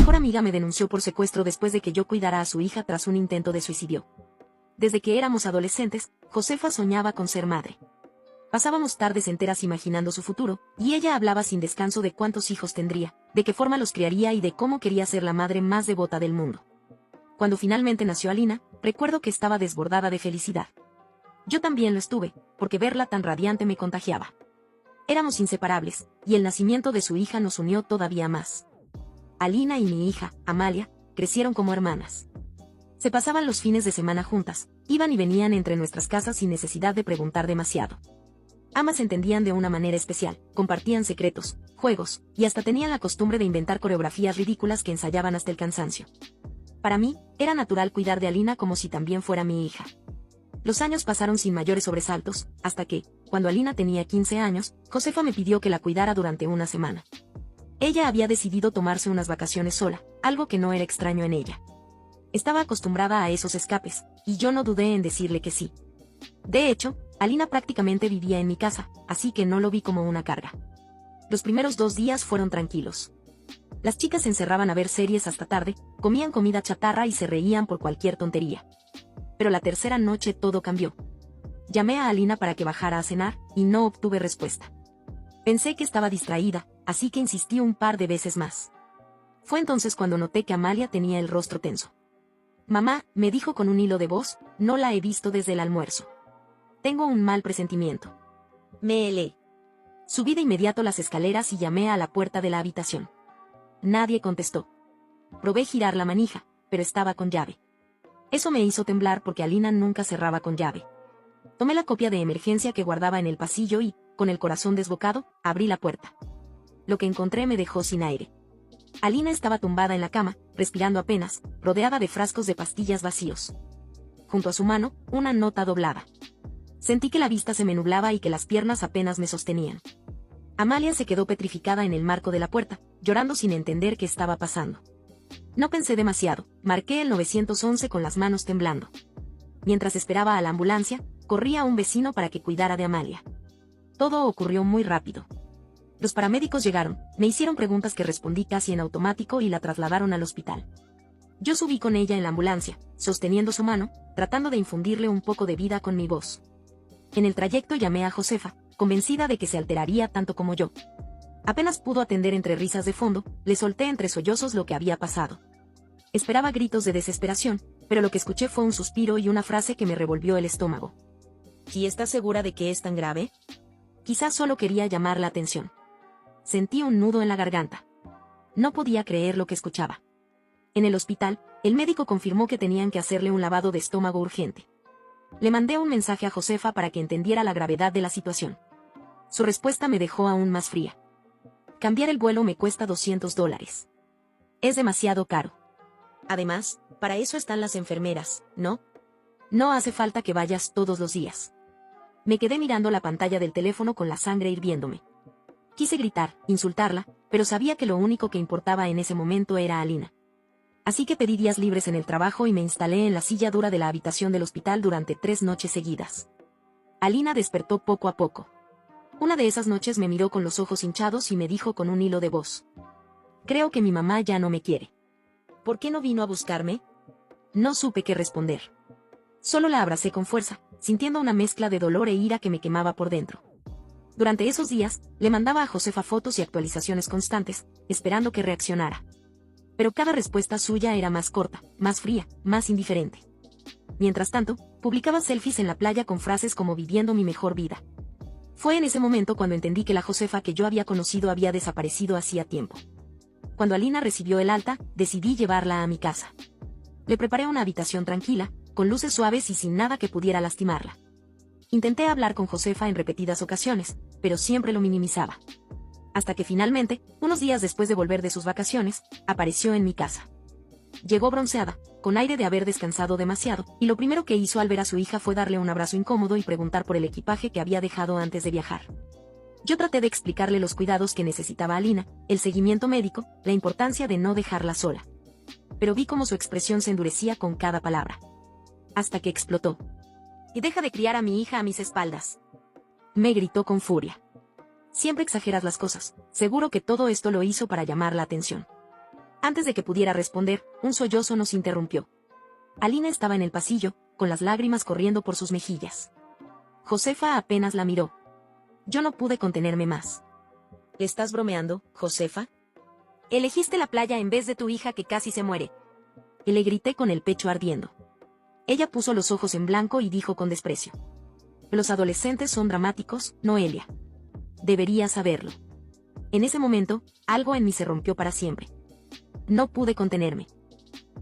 mejor amiga me denunció por secuestro después de que yo cuidara a su hija tras un intento de suicidio. Desde que éramos adolescentes, Josefa soñaba con ser madre. Pasábamos tardes enteras imaginando su futuro, y ella hablaba sin descanso de cuántos hijos tendría, de qué forma los criaría y de cómo quería ser la madre más devota del mundo. Cuando finalmente nació Alina, recuerdo que estaba desbordada de felicidad. Yo también lo estuve, porque verla tan radiante me contagiaba. Éramos inseparables, y el nacimiento de su hija nos unió todavía más. Alina y mi hija, Amalia, crecieron como hermanas. Se pasaban los fines de semana juntas, iban y venían entre nuestras casas sin necesidad de preguntar demasiado. Ambas se entendían de una manera especial, compartían secretos, juegos, y hasta tenían la costumbre de inventar coreografías ridículas que ensayaban hasta el cansancio. Para mí, era natural cuidar de Alina como si también fuera mi hija. Los años pasaron sin mayores sobresaltos, hasta que, cuando Alina tenía 15 años, Josefa me pidió que la cuidara durante una semana. Ella había decidido tomarse unas vacaciones sola, algo que no era extraño en ella. Estaba acostumbrada a esos escapes, y yo no dudé en decirle que sí. De hecho, Alina prácticamente vivía en mi casa, así que no lo vi como una carga. Los primeros 2 días fueron tranquilos. Las chicas se encerraban a ver series hasta tarde, comían comida chatarra y se reían por cualquier tontería. Pero la tercera noche todo cambió. Llamé a Alina para que bajara a cenar, y no obtuve respuesta. Pensé que estaba distraída, así que insistí un par de veces más. Fue entonces cuando noté que Amalia tenía el rostro tenso. Mamá, me dijo con un hilo de voz, no la he visto desde el almuerzo. Tengo un mal presentimiento. Me helé. Subí de inmediato las escaleras y llamé a la puerta de la habitación. Nadie contestó. Probé girar la manija, pero estaba con llave. Eso me hizo temblar porque Alina nunca cerraba con llave. Tomé la copia de emergencia que guardaba en el pasillo y, con el corazón desbocado, abrí la puerta. Lo que encontré me dejó sin aire. Alina estaba tumbada en la cama, respirando apenas, rodeada de frascos de pastillas vacíos. Junto a su mano, una nota doblada. Sentí que la vista se me nublaba y que las piernas apenas me sostenían. Amalia se quedó petrificada en el marco de la puerta, llorando sin entender qué estaba pasando. No pensé demasiado, marqué el 911 con las manos temblando. Mientras esperaba a la ambulancia, corrí a un vecino para que cuidara de Amalia. Todo ocurrió muy rápido. Los paramédicos llegaron, me hicieron preguntas que respondí casi en automático y la trasladaron al hospital. Yo subí con ella en la ambulancia, sosteniendo su mano, tratando de infundirle un poco de vida con mi voz. En el trayecto llamé a Josefa, convencida de que se alteraría tanto como yo. Apenas pudo atender entre risas de fondo, le solté entre sollozos lo que había pasado. Esperaba gritos de desesperación, pero lo que escuché fue un suspiro y una frase que me revolvió el estómago. ¿Sí estás segura de que es tan grave? Quizás solo quería llamar la atención. Sentí un nudo en la garganta. No podía creer lo que escuchaba. En el hospital, el médico confirmó que tenían que hacerle un lavado de estómago urgente. Le mandé un mensaje a Josefa para que entendiera la gravedad de la situación. Su respuesta me dejó aún más fría. Cambiar el vuelo me cuesta $200. Es demasiado caro. Además, para eso están las enfermeras, ¿no? No hace falta que vayas todos los días. Me quedé mirando la pantalla del teléfono con la sangre hirviéndome. Quise gritar, insultarla, pero sabía que lo único que importaba en ese momento era Alina. Así que pedí días libres en el trabajo y me instalé en la silla dura de la habitación del hospital durante 3 noches seguidas. Alina despertó poco a poco. Una de esas noches me miró con los ojos hinchados y me dijo con un hilo de voz: creo que mi mamá ya no me quiere. ¿Por qué no vino a buscarme? No supe qué responder. Solo la abracé con fuerza, sintiendo una mezcla de dolor e ira que me quemaba por dentro. Durante esos días, le mandaba a Josefa fotos y actualizaciones constantes, esperando que reaccionara. Pero cada respuesta suya era más corta, más fría, más indiferente. Mientras tanto, publicaba selfies en la playa con frases como viviendo mi mejor vida. Fue en ese momento cuando entendí que la Josefa que yo había conocido había desaparecido hacía tiempo. Cuando Alina recibió el alta, decidí llevarla a mi casa. Le preparé una habitación tranquila, con luces suaves y sin nada que pudiera lastimarla. Intenté hablar con Josefa en repetidas ocasiones, pero siempre lo minimizaba. Hasta que finalmente, unos días después de volver de sus vacaciones, apareció en mi casa. Llegó bronceada, con aire de haber descansado demasiado, y lo primero que hizo al ver a su hija fue darle un abrazo incómodo y preguntar por el equipaje que había dejado antes de viajar. Yo traté de explicarle los cuidados que necesitaba Alina, el seguimiento médico, la importancia de no dejarla sola. Pero vi cómo su expresión se endurecía con cada palabra. Hasta que explotó. «Y deja de criar a mi hija a mis espaldas», me gritó con furia. «Siempre exageras las cosas, seguro que todo esto lo hizo para llamar la atención». Antes de que pudiera responder, un sollozo nos interrumpió. Alina estaba en el pasillo, con las lágrimas corriendo por sus mejillas. Josefa apenas la miró. Yo no pude contenerme más. ¿Estás bromeando, Josefa? Elegiste la playa en vez de tu hija que casi se muere. Y le grité con el pecho ardiendo. Ella puso los ojos en blanco y dijo con desprecio. Los adolescentes son dramáticos, Noelia. Deberías saberlo. En ese momento, algo en mí se rompió para siempre. No pude contenerme.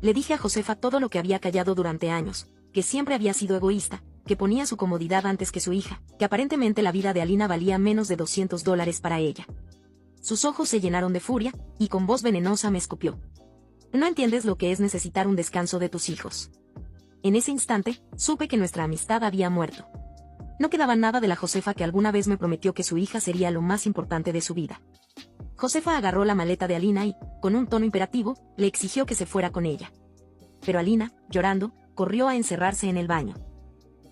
Le dije a Josefa todo lo que había callado durante años, que siempre había sido egoísta, que ponía su comodidad antes que su hija, que aparentemente la vida de Alina valía menos de $200 para ella. Sus ojos se llenaron de furia, y con voz venenosa me escupió. No entiendes lo que es necesitar un descanso de tus hijos. En ese instante, supe que nuestra amistad había muerto. No quedaba nada de la Josefa que alguna vez me prometió que su hija sería lo más importante de su vida. Josefa agarró la maleta de Alina y, con un tono imperativo, le exigió que se fuera con ella. Pero Alina, llorando, corrió a encerrarse en el baño.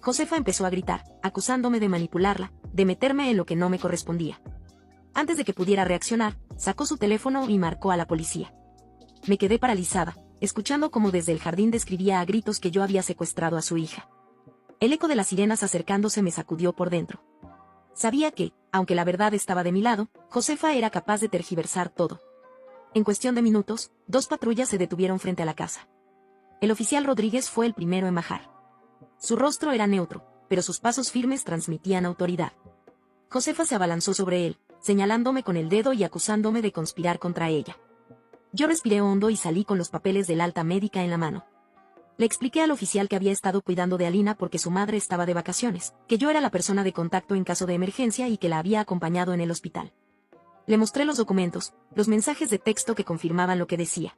Josefa empezó a gritar, acusándome de manipularla, de meterme en lo que no me correspondía. Antes de que pudiera reaccionar, sacó su teléfono y marcó a la policía. Me quedé paralizada, escuchando cómo desde el jardín describía a gritos que yo había secuestrado a su hija. El eco de las sirenas acercándose me sacudió por dentro. Sabía que, aunque la verdad estaba de mi lado, Josefa era capaz de tergiversar todo. En cuestión de minutos, 2 patrullas se detuvieron frente a la casa. El oficial Rodríguez fue el primero en bajar. Su rostro era neutro, pero sus pasos firmes transmitían autoridad. Josefa se abalanzó sobre él, señalándome con el dedo y acusándome de conspirar contra ella. Yo respiré hondo y salí con los papeles del alta médica en la mano. Le expliqué al oficial que había estado cuidando de Alina porque su madre estaba de vacaciones, que yo era la persona de contacto en caso de emergencia y que la había acompañado en el hospital. Le mostré los documentos, los mensajes de texto que confirmaban lo que decía.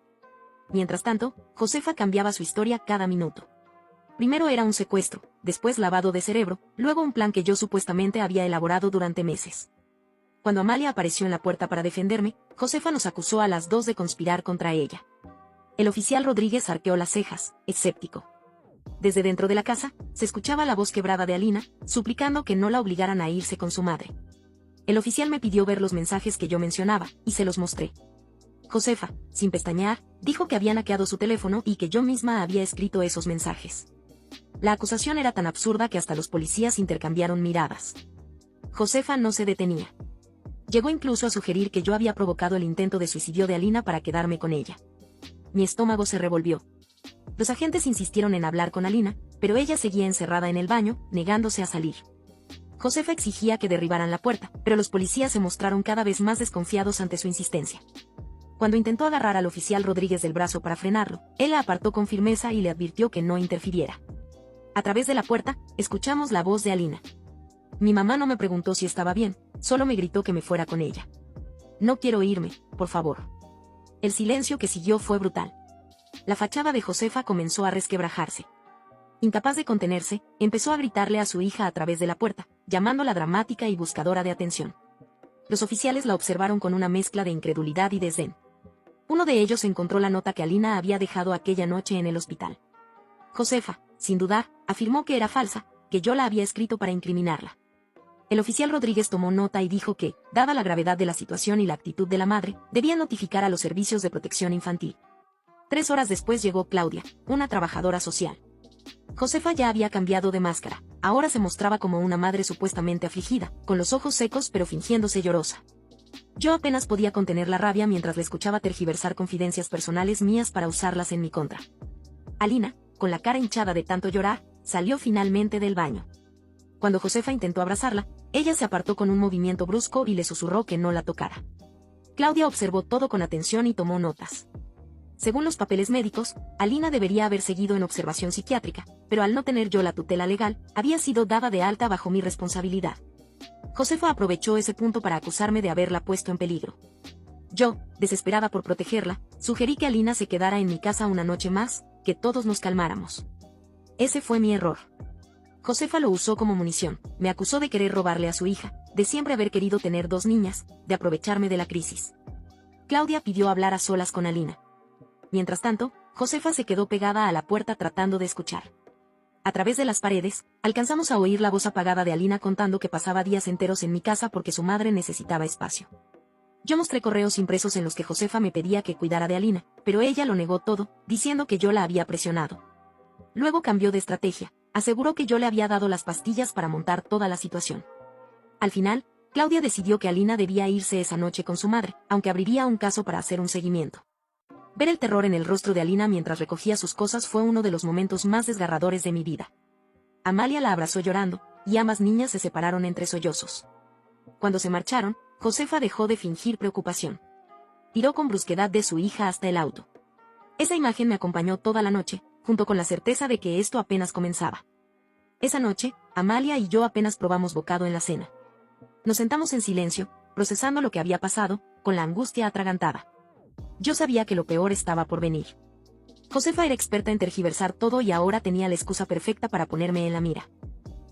Mientras tanto, Josefa cambiaba su historia cada minuto. Primero era un secuestro, después lavado de cerebro, luego un plan que yo supuestamente había elaborado durante meses. Cuando Amalia apareció en la puerta para defenderme, Josefa nos acusó a las 2 de conspirar contra ella. El oficial Rodríguez arqueó las cejas, escéptico. Desde dentro de la casa, se escuchaba la voz quebrada de Alina, suplicando que no la obligaran a irse con su madre. El oficial me pidió ver los mensajes que yo mencionaba, y se los mostré. Josefa, sin pestañear, dijo que habían hackeado su teléfono y que yo misma había escrito esos mensajes. La acusación era tan absurda que hasta los policías intercambiaron miradas. Josefa no se detenía. Llegó incluso a sugerir que yo había provocado el intento de suicidio de Alina para quedarme con ella. Mi estómago se revolvió. Los agentes insistieron en hablar con Alina, pero ella seguía encerrada en el baño, negándose a salir. Josefa exigía que derribaran la puerta, pero los policías se mostraron cada vez más desconfiados ante su insistencia. Cuando intentó agarrar al oficial Rodríguez del brazo para frenarlo, él la apartó con firmeza y le advirtió que no interfiriera. A través de la puerta, escuchamos la voz de Alina. Mi mamá no me preguntó si estaba bien, solo me gritó que me fuera con ella. No quiero irme, por favor. El silencio que siguió fue brutal. La fachada de Josefa comenzó a resquebrajarse. Incapaz de contenerse, empezó a gritarle a su hija a través de la puerta, llamándola dramática y buscadora de atención. Los oficiales la observaron con una mezcla de incredulidad y desdén. Uno de ellos encontró la nota que Alina había dejado aquella noche en el hospital. Josefa, sin dudar, afirmó que era falsa, que yo la había escrito para incriminarla. El oficial Rodríguez tomó nota y dijo que, dada la gravedad de la situación y la actitud de la madre, debía notificar a los servicios de protección infantil. 3 horas después llegó Claudia, una trabajadora social. Josefa ya había cambiado de máscara, ahora se mostraba como una madre supuestamente afligida, con los ojos secos pero fingiéndose llorosa. Yo apenas podía contener la rabia mientras le escuchaba tergiversar confidencias personales mías para usarlas en mi contra. Alina, con la cara hinchada de tanto llorar, salió finalmente del baño. Cuando Josefa intentó abrazarla, ella se apartó con un movimiento brusco y le susurró que no la tocara. Claudia observó todo con atención y tomó notas. Según los papeles médicos, Alina debería haber seguido en observación psiquiátrica, pero al no tener yo la tutela legal, había sido dada de alta bajo mi responsabilidad. Josefa aprovechó ese punto para acusarme de haberla puesto en peligro. Yo, desesperada por protegerla, sugerí que Alina se quedara en mi casa una noche más, que todos nos calmáramos. Ese fue mi error. Josefa lo usó como munición, me acusó de querer robarle a su hija, de siempre haber querido tener 2 niñas, de aprovecharme de la crisis. Claudia pidió hablar a solas con Alina. Mientras tanto, Josefa se quedó pegada a la puerta tratando de escuchar. A través de las paredes, alcanzamos a oír la voz apagada de Alina contando que pasaba días enteros en mi casa porque su madre necesitaba espacio. Yo mostré correos impresos en los que Josefa me pedía que cuidara de Alina, pero ella lo negó todo, diciendo que yo la había presionado. Luego cambió de estrategia, aseguró que yo le había dado las pastillas para montar toda la situación. Al final, Claudia decidió que Alina debía irse esa noche con su madre, aunque abriría un caso para hacer un seguimiento. Ver el terror en el rostro de Alina mientras recogía sus cosas fue uno de los momentos más desgarradores de mi vida. Amalia la abrazó llorando, y ambas niñas se separaron entre sollozos. Cuando se marcharon, Josefa dejó de fingir preocupación. Tiró con brusquedad de su hija hasta el auto. Esa imagen me acompañó toda la noche, junto con la certeza de que esto apenas comenzaba. Esa noche, Amalia y yo apenas probamos bocado en la cena. Nos sentamos en silencio, procesando lo que había pasado, con la angustia atragantada. Yo sabía que lo peor estaba por venir. Josefa era experta en tergiversar todo y ahora tenía la excusa perfecta para ponerme en la mira.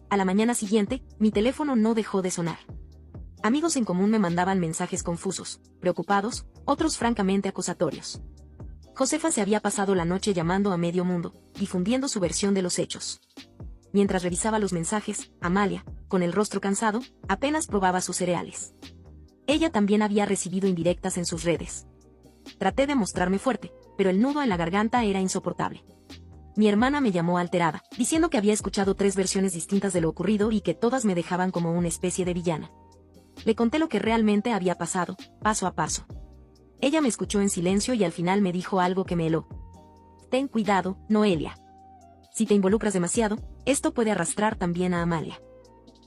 A la mañana siguiente, mi teléfono no dejó de sonar. Amigos en común me mandaban mensajes confusos, preocupados, otros francamente acusatorios. Josefa se había pasado la noche llamando a medio mundo, difundiendo su versión de los hechos. Mientras revisaba los mensajes, Amalia, con el rostro cansado, apenas probaba sus cereales. Ella también había recibido indirectas en sus redes. Traté de mostrarme fuerte, pero el nudo en la garganta era insoportable. Mi hermana me llamó alterada, diciendo que había escuchado 3 versiones distintas de lo ocurrido y que todas me dejaban como una especie de villana. Le conté lo que realmente había pasado, paso a paso. Ella me escuchó en silencio y al final me dijo algo que me heló. Ten cuidado, Noelia. Si te involucras demasiado, esto puede arrastrar también a Amalia.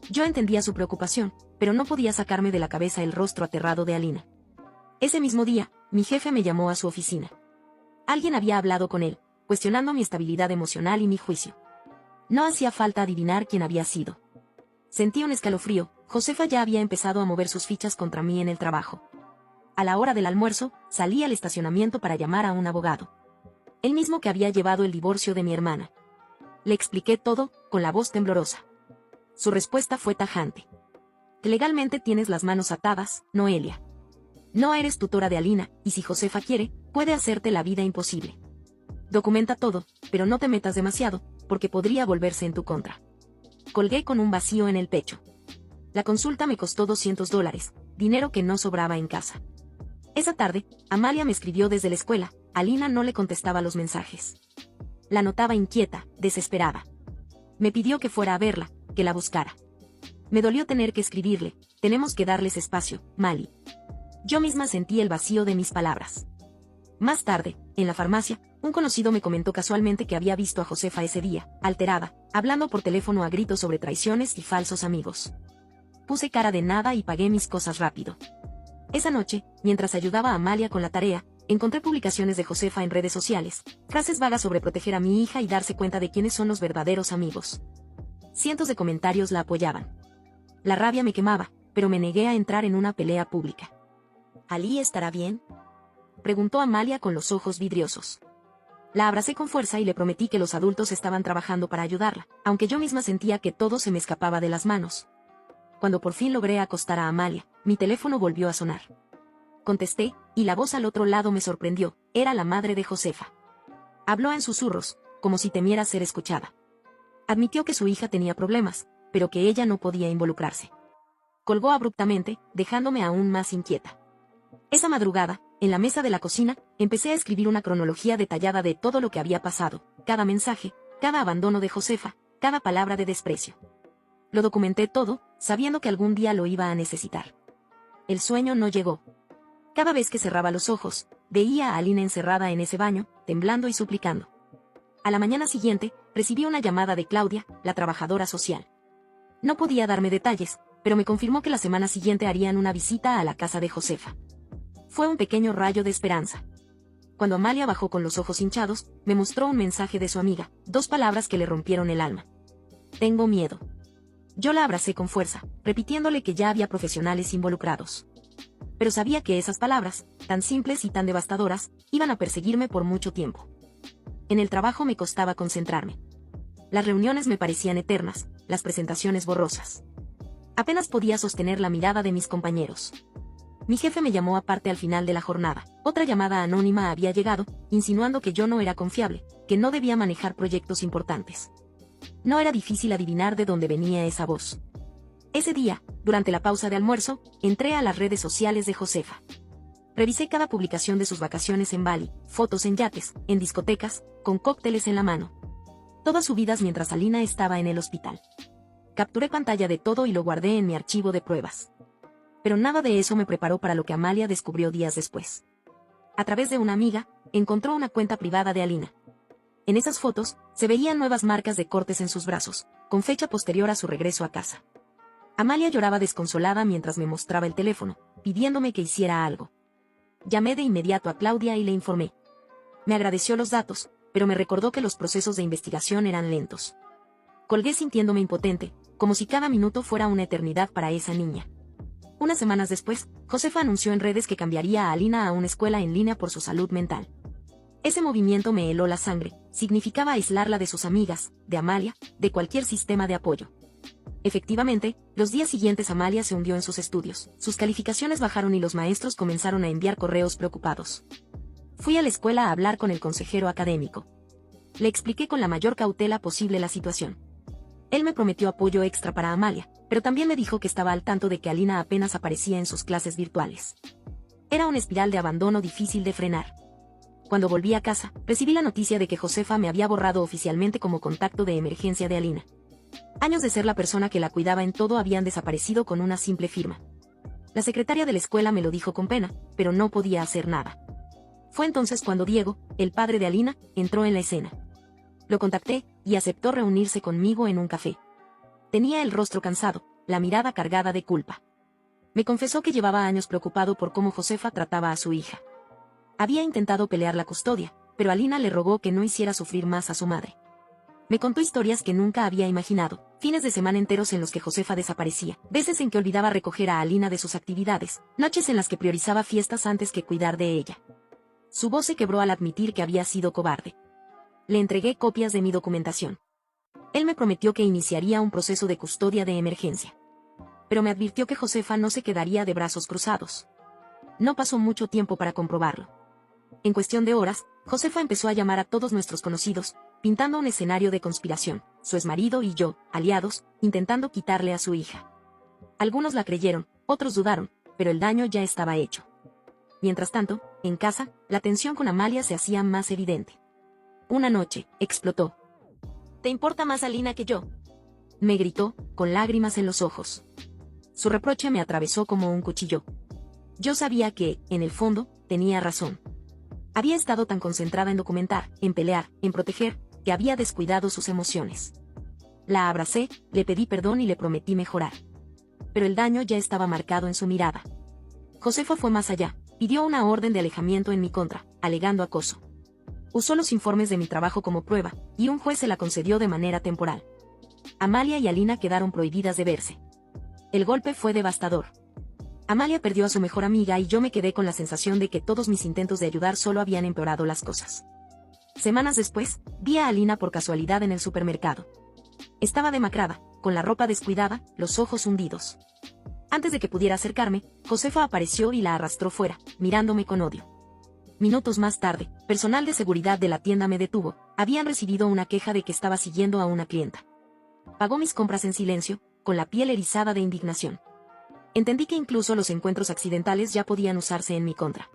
Yo entendía su preocupación, pero no podía sacarme de la cabeza el rostro aterrado de Alina. Ese mismo día, mi jefe me llamó a su oficina. Alguien había hablado con él, cuestionando mi estabilidad emocional y mi juicio. No hacía falta adivinar quién había sido. Sentí un escalofrío. Josefa ya había empezado a mover sus fichas contra mí en el trabajo. A la hora del almuerzo, salí al estacionamiento para llamar a un abogado. El mismo que había llevado el divorcio de mi hermana. Le expliqué todo, con la voz temblorosa. Su respuesta fue tajante. Legalmente tienes las manos atadas, Noelia. No eres tutora de Alina, y si Josefa quiere, puede hacerte la vida imposible. Documenta todo, pero no te metas demasiado, porque podría volverse en tu contra. Colgué con un vacío en el pecho. La consulta me costó $200, dinero que no sobraba en casa. Esa tarde, Amalia me escribió desde la escuela. Alina no le contestaba los mensajes. La notaba inquieta, desesperada. Me pidió que fuera a verla, que la buscara. Me dolió tener que escribirle, tenemos que darles espacio, Mali. Yo misma sentí el vacío de mis palabras. Más tarde, en la farmacia, un conocido me comentó casualmente que había visto a Josefa ese día, alterada, hablando por teléfono a gritos sobre traiciones y falsos amigos. Puse cara de nada y pagué mis cosas rápido. Esa noche, mientras ayudaba a Amalia con la tarea, encontré publicaciones de Josefa en redes sociales, frases vagas sobre proteger a mi hija y darse cuenta de quiénes son los verdaderos amigos. Cientos de comentarios la apoyaban. La rabia me quemaba, pero me negué a entrar en una pelea pública. ¿Ali estará bien?, preguntó Amalia con los ojos vidriosos. La abracé con fuerza y le prometí que los adultos estaban trabajando para ayudarla, aunque yo misma sentía que todo se me escapaba de las manos. Cuando por fin logré acostar a Amalia, mi teléfono volvió a sonar. Contesté, y la voz al otro lado me sorprendió, era la madre de Josefa. Habló en susurros, como si temiera ser escuchada. Admitió que su hija tenía problemas, pero que ella no podía involucrarse. Colgó abruptamente, dejándome aún más inquieta. Esa madrugada, en la mesa de la cocina, empecé a escribir una cronología detallada de todo lo que había pasado, cada mensaje, cada abandono de Josefa, cada palabra de desprecio. Lo documenté todo, sabiendo que algún día lo iba a necesitar. El sueño no llegó. Cada vez que cerraba los ojos, veía a Alina encerrada en ese baño, temblando y suplicando. A la mañana siguiente, recibí una llamada de Claudia, la trabajadora social. No podía darme detalles, pero me confirmó que la semana siguiente harían una visita a la casa de Josefa. Fue un pequeño rayo de esperanza. Cuando Amalia bajó con los ojos hinchados, me mostró un mensaje de su amiga, 2 palabras que le rompieron el alma. Tengo miedo. Yo la abracé con fuerza, repitiéndole que ya había profesionales involucrados. Pero sabía que esas palabras, tan simples y tan devastadoras, iban a perseguirme por mucho tiempo. En el trabajo me costaba concentrarme. Las reuniones me parecían eternas, las presentaciones borrosas. Apenas podía sostener la mirada de mis compañeros. Mi jefe me llamó aparte al final de la jornada. Otra llamada anónima había llegado, insinuando que yo no era confiable, que no debía manejar proyectos importantes. No era difícil adivinar de dónde venía esa voz. Ese día, durante la pausa de almuerzo, entré a las redes sociales de Josefa. Revisé cada publicación de sus vacaciones en Bali, fotos en yates, en discotecas, con cócteles en la mano. Todas subidas mientras Alina estaba en el hospital. Capturé pantalla de todo y lo guardé en mi archivo de pruebas. Pero nada de eso me preparó para lo que Amalia descubrió días después. A través de una amiga, encontró una cuenta privada de Alina. En esas fotos, se veían nuevas marcas de cortes en sus brazos, con fecha posterior a su regreso a casa. Amalia lloraba desconsolada mientras me mostraba el teléfono, pidiéndome que hiciera algo. Llamé de inmediato a Claudia y le informé. Me agradeció los datos, pero me recordó que los procesos de investigación eran lentos. Colgué sintiéndome impotente, como si cada minuto fuera una eternidad para esa niña. Unas semanas después, Josefa anunció en redes que cambiaría a Alina a una escuela en línea por su salud mental. Ese movimiento me heló la sangre, significaba aislarla de sus amigas, de Amalia, de cualquier sistema de apoyo. Efectivamente, los días siguientes Amalia se hundió en sus estudios, sus calificaciones bajaron y los maestros comenzaron a enviar correos preocupados. Fui a la escuela a hablar con el consejero académico. Le expliqué con la mayor cautela posible la situación. Él me prometió apoyo extra para Amalia, pero también me dijo que estaba al tanto de que Alina apenas aparecía en sus clases virtuales. Era una espiral de abandono difícil de frenar. Cuando volví a casa, recibí la noticia de que Josefa me había borrado oficialmente como contacto de emergencia de Alina. Años de ser la persona que la cuidaba en todo habían desaparecido con una simple firma. La secretaria de la escuela me lo dijo con pena, pero no podía hacer nada. Fue entonces cuando Diego, el padre de Alina, entró en la escena. Lo contacté, y aceptó reunirse conmigo en un café. Tenía el rostro cansado, la mirada cargada de culpa. Me confesó que llevaba años preocupado por cómo Josefa trataba a su hija. Había intentado pelear la custodia, pero Alina le rogó que no hiciera sufrir más a su madre. Me contó historias que nunca había imaginado, fines de semana enteros en los que Josefa desaparecía, veces en que olvidaba recoger a Alina de sus actividades, noches en las que priorizaba fiestas antes que cuidar de ella. Su voz se quebró al admitir que había sido cobarde. Le entregué copias de mi documentación. Él me prometió que iniciaría un proceso de custodia de emergencia. Pero me advirtió que Josefa no se quedaría de brazos cruzados. No pasó mucho tiempo para comprobarlo. En cuestión de horas, Josefa empezó a llamar a todos nuestros conocidos, pintando un escenario de conspiración, su exmarido y yo, aliados, intentando quitarle a su hija. Algunos la creyeron, otros dudaron, pero el daño ya estaba hecho. Mientras tanto, en casa, la tensión con Amalia se hacía más evidente. Una noche, explotó. ¿Te importa más Alina que yo?, me gritó, con lágrimas en los ojos. Su reproche me atravesó como un cuchillo. Yo sabía que, en el fondo, tenía razón. Había estado tan concentrada en documentar, en pelear, en proteger, que había descuidado sus emociones. La abracé, le pedí perdón y le prometí mejorar. Pero el daño ya estaba marcado en su mirada. Josefa fue más allá, pidió una orden de alejamiento en mi contra, alegando acoso. Usó los informes de mi trabajo como prueba, y un juez se la concedió de manera temporal. Amalia y Alina quedaron prohibidas de verse. El golpe fue devastador. Amalia perdió a su mejor amiga y yo me quedé con la sensación de que todos mis intentos de ayudar solo habían empeorado las cosas. Semanas después, vi a Alina por casualidad en el supermercado. Estaba demacrada, con la ropa descuidada, los ojos hundidos. Antes de que pudiera acercarme, Josefa apareció y la arrastró fuera, mirándome con odio. Minutos más tarde, personal de seguridad de la tienda me detuvo, habían recibido una queja de que estaba siguiendo a una clienta. Pagó mis compras en silencio, con la piel erizada de indignación. Entendí que incluso los encuentros accidentales ya podían usarse en mi contra.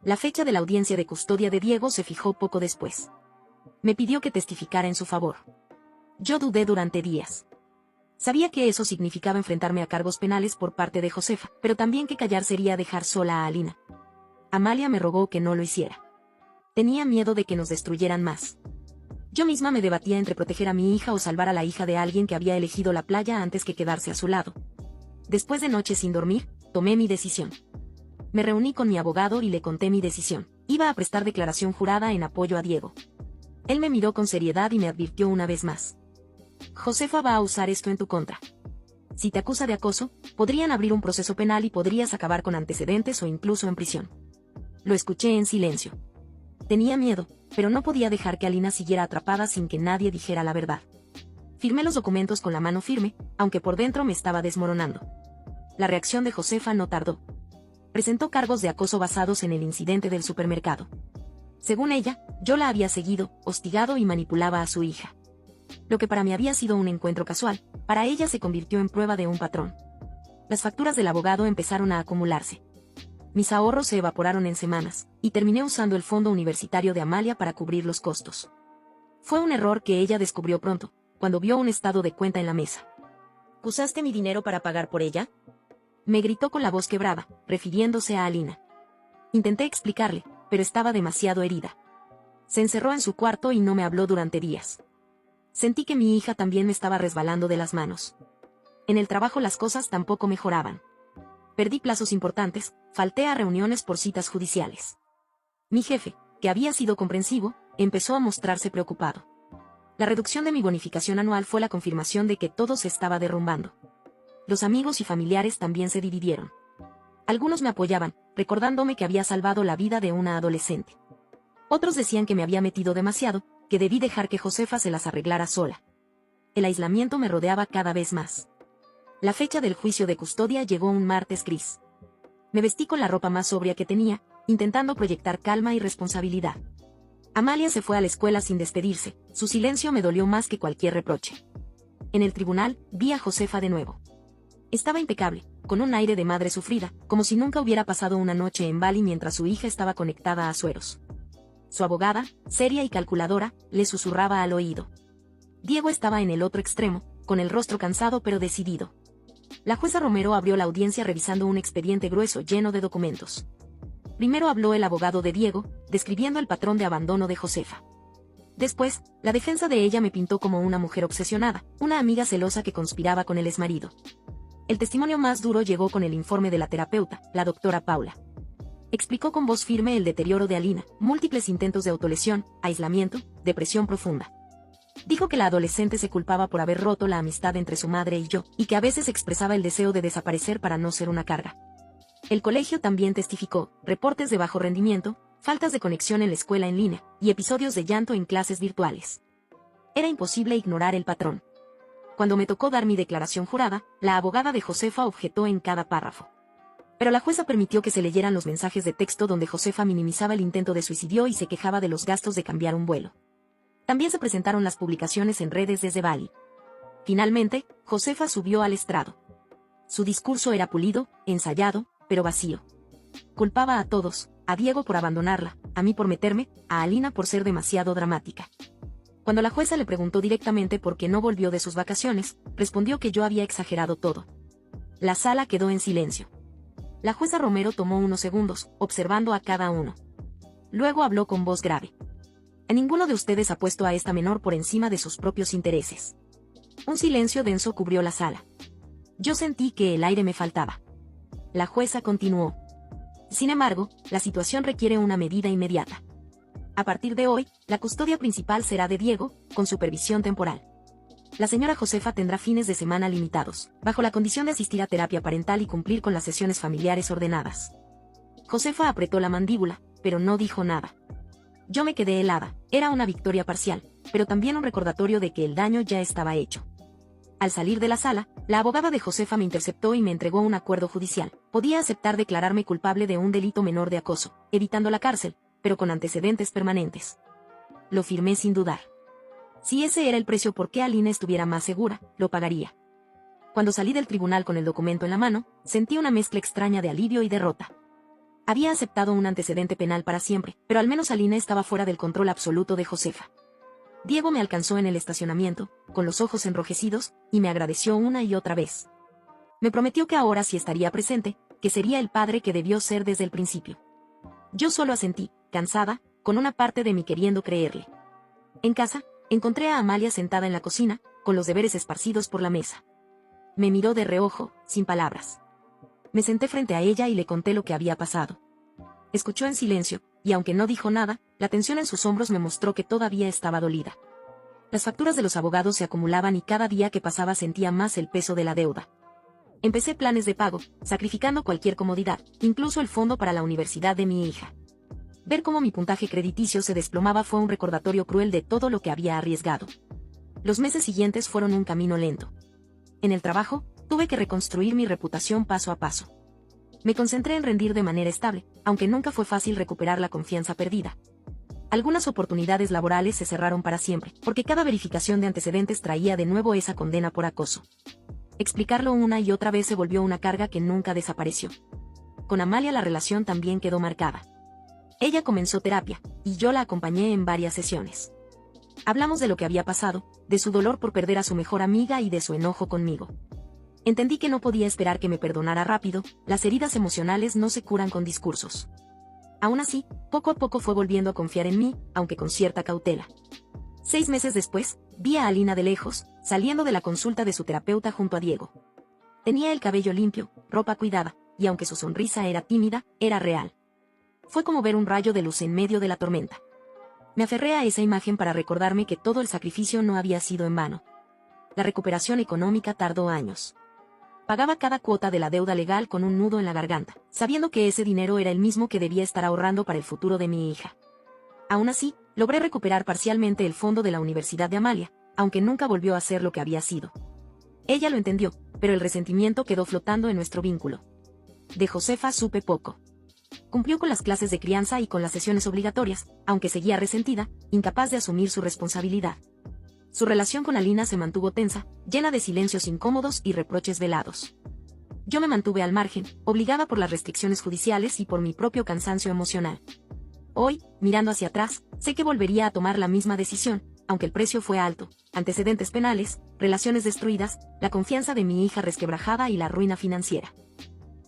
La fecha de la audiencia de custodia de Diego se fijó poco después. Me pidió que testificara en su favor. Yo dudé durante días. Sabía que eso significaba enfrentarme a cargos penales por parte de Josefa, pero también que callar sería dejar sola a Alina. Amalia me rogó que no lo hiciera. Tenía miedo de que nos destruyeran más. Yo misma me debatía entre proteger a mi hija o salvar a la hija de alguien que había elegido la playa antes que quedarse a su lado. Después de noches sin dormir, tomé mi decisión. Me reuní con mi abogado y le conté mi decisión. Iba a prestar declaración jurada en apoyo a Diego. Él me miró con seriedad y me advirtió una vez más. Josefa va a usar esto en tu contra. Si te acusa de acoso, podrían abrir un proceso penal y podrías acabar con antecedentes o incluso en prisión. Lo escuché en silencio. Tenía miedo, pero no podía dejar que Alina siguiera atrapada sin que nadie dijera la verdad. Firmé los documentos con la mano firme, aunque por dentro me estaba desmoronando. La reacción de Josefa no tardó. Presentó cargos de acoso basados en el incidente del supermercado. Según ella, yo la había seguido, hostigado y manipulaba a su hija. Lo que para mí había sido un encuentro casual, para ella se convirtió en prueba de un patrón. Las facturas del abogado empezaron a acumularse. Mis ahorros se evaporaron en semanas, y terminé usando el fondo universitario de Amalia para cubrir los costos. Fue un error que ella descubrió pronto, cuando vio un estado de cuenta en la mesa. ¿Usaste mi dinero para pagar por ella?, me gritó con la voz quebrada, refiriéndose a Alina. Intenté explicarle, pero estaba demasiado herida. Se encerró en su cuarto y no me habló durante días. Sentí que mi hija también me estaba resbalando de las manos. En el trabajo las cosas tampoco mejoraban. Perdí plazos importantes, falté a reuniones por citas judiciales. Mi jefe, que había sido comprensivo, empezó a mostrarse preocupado. La reducción de mi bonificación anual fue la confirmación de que todo se estaba derrumbando. Los amigos y familiares también se dividieron. Algunos me apoyaban, recordándome que había salvado la vida de una adolescente. Otros decían que me había metido demasiado, que debí dejar que Josefa se las arreglara sola. El aislamiento me rodeaba cada vez más. La fecha del juicio de custodia llegó un martes gris. Me vestí con la ropa más sobria que tenía, intentando proyectar calma y responsabilidad. Amalia se fue a la escuela sin despedirse, su silencio me dolió más que cualquier reproche. En el tribunal, vi a Josefa de nuevo. Estaba impecable, con un aire de madre sufrida, como si nunca hubiera pasado una noche en Bali mientras su hija estaba conectada a sueros. Su abogada, seria y calculadora, le susurraba al oído. Diego estaba en el otro extremo, con el rostro cansado pero decidido. La jueza Romero abrió la audiencia revisando un expediente grueso lleno de documentos. Primero habló el abogado de Diego, describiendo el patrón de abandono de Josefa. Después, la defensa de ella me pintó como una mujer obsesionada, una amiga celosa que conspiraba con el exmarido. El testimonio más duro llegó con el informe de la terapeuta, la doctora Paula. Explicó con voz firme el deterioro de Alina, múltiples intentos de autolesión, aislamiento, depresión profunda. Dijo que la adolescente se culpaba por haber roto la amistad entre su madre y yo, y que a veces expresaba el deseo de desaparecer para no ser una carga. El colegio también testificó, reportes de bajo rendimiento, faltas de conexión en la escuela en línea, y episodios de llanto en clases virtuales. Era imposible ignorar el patrón. Cuando me tocó dar mi declaración jurada, la abogada de Josefa objetó en cada párrafo. Pero la jueza permitió que se leyeran los mensajes de texto donde Josefa minimizaba el intento de suicidio y se quejaba de los gastos de cambiar un vuelo. También se presentaron las publicaciones en redes desde Bali. Finalmente, Josefa subió al estrado. Su discurso era pulido, ensayado, pero vacío. Culpaba a todos, a Diego por abandonarla, a mí por meterme, a Alina por ser demasiado dramática. Cuando la jueza le preguntó directamente por qué no volvió de sus vacaciones, respondió que yo había exagerado todo. La sala quedó en silencio. La jueza Romero tomó unos segundos, observando a cada uno. Luego habló con voz grave. A ninguno de ustedes ha puesto a esta menor por encima de sus propios intereses. Un silencio denso cubrió la sala. Yo sentí que el aire me faltaba. La jueza continuó. Sin embargo, la situación requiere una medida inmediata. A partir de hoy, la custodia principal será de Diego, con supervisión temporal. La señora Josefa tendrá fines de semana limitados, bajo la condición de asistir a terapia parental y cumplir con las sesiones familiares ordenadas. Josefa apretó la mandíbula, pero no dijo nada. Yo me quedé helada, era una victoria parcial, pero también un recordatorio de que el daño ya estaba hecho. Al salir de la sala, la abogada de Josefa me interceptó y me entregó un acuerdo judicial. Podía aceptar declararme culpable de un delito menor de acoso, evitando la cárcel, pero con antecedentes permanentes. Lo firmé sin dudar. Si ese era el precio por que Alina estuviera más segura, lo pagaría. Cuando salí del tribunal con el documento en la mano, sentí una mezcla extraña de alivio y derrota. Había aceptado un antecedente penal para siempre, pero al menos Alina estaba fuera del control absoluto de Josefa. Diego me alcanzó en el estacionamiento, con los ojos enrojecidos, y me agradeció una y otra vez. Me prometió que ahora sí estaría presente, que sería el padre que debió ser desde el principio. Yo solo asentí, cansada, con una parte de mí queriendo creerle. En casa, encontré a Amalia sentada en la cocina, con los deberes esparcidos por la mesa. Me miró de reojo, sin palabras. Me senté frente a ella y le conté lo que había pasado. Escuchó en silencio, y aunque no dijo nada, la tensión en sus hombros me mostró que todavía estaba dolida. Las facturas de los abogados se acumulaban y cada día que pasaba sentía más el peso de la deuda. Empecé planes de pago, sacrificando cualquier comodidad, incluso el fondo para la universidad de mi hija. Ver cómo mi puntaje crediticio se desplomaba fue un recordatorio cruel de todo lo que había arriesgado. Los meses siguientes fueron un camino lento. En el trabajo, tuve que reconstruir mi reputación paso a paso. Me concentré en rendir de manera estable, aunque nunca fue fácil recuperar la confianza perdida. Algunas oportunidades laborales se cerraron para siempre, porque cada verificación de antecedentes traía de nuevo esa condena por acoso. Explicarlo una y otra vez se volvió una carga que nunca desapareció. Con Amalia la relación también quedó marcada. Ella comenzó terapia, y yo la acompañé en varias sesiones. Hablamos de lo que había pasado, de su dolor por perder a su mejor amiga y de su enojo conmigo. Entendí que no podía esperar que me perdonara rápido, las heridas emocionales no se curan con discursos. Aún así, poco a poco fue volviendo a confiar en mí, aunque con cierta cautela. 6 meses después, vi a Alina de lejos, saliendo de la consulta de su terapeuta junto a Diego. Tenía el cabello limpio, ropa cuidada, y aunque su sonrisa era tímida, era real. Fue como ver un rayo de luz en medio de la tormenta. Me aferré a esa imagen para recordarme que todo el sacrificio no había sido en vano. La recuperación económica tardó años. Pagaba cada cuota de la deuda legal con un nudo en la garganta, sabiendo que ese dinero era el mismo que debía estar ahorrando para el futuro de mi hija. Aún así, logré recuperar parcialmente el fondo de la Universidad de Amalia, aunque nunca volvió a ser lo que había sido. Ella lo entendió, pero el resentimiento quedó flotando en nuestro vínculo. De Josefa supe poco. Cumplió con las clases de crianza y con las sesiones obligatorias, aunque seguía resentida, incapaz de asumir su responsabilidad. Su relación con Alina se mantuvo tensa, llena de silencios incómodos y reproches velados. Yo me mantuve al margen, obligada por las restricciones judiciales y por mi propio cansancio emocional. Hoy, mirando hacia atrás, sé que volvería a tomar la misma decisión, aunque el precio fue alto: antecedentes penales, relaciones destruidas, la confianza de mi hija resquebrajada y la ruina financiera.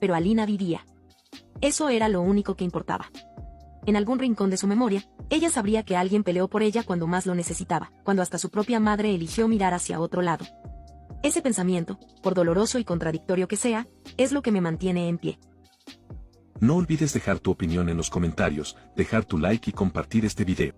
Pero Alina vivía. Eso era lo único que importaba. En algún rincón de su memoria, ella sabría que alguien peleó por ella cuando más lo necesitaba, cuando hasta su propia madre eligió mirar hacia otro lado. Ese pensamiento, por doloroso y contradictorio que sea, es lo que me mantiene en pie. No olvides dejar tu opinión en los comentarios, dejar tu like y compartir este video.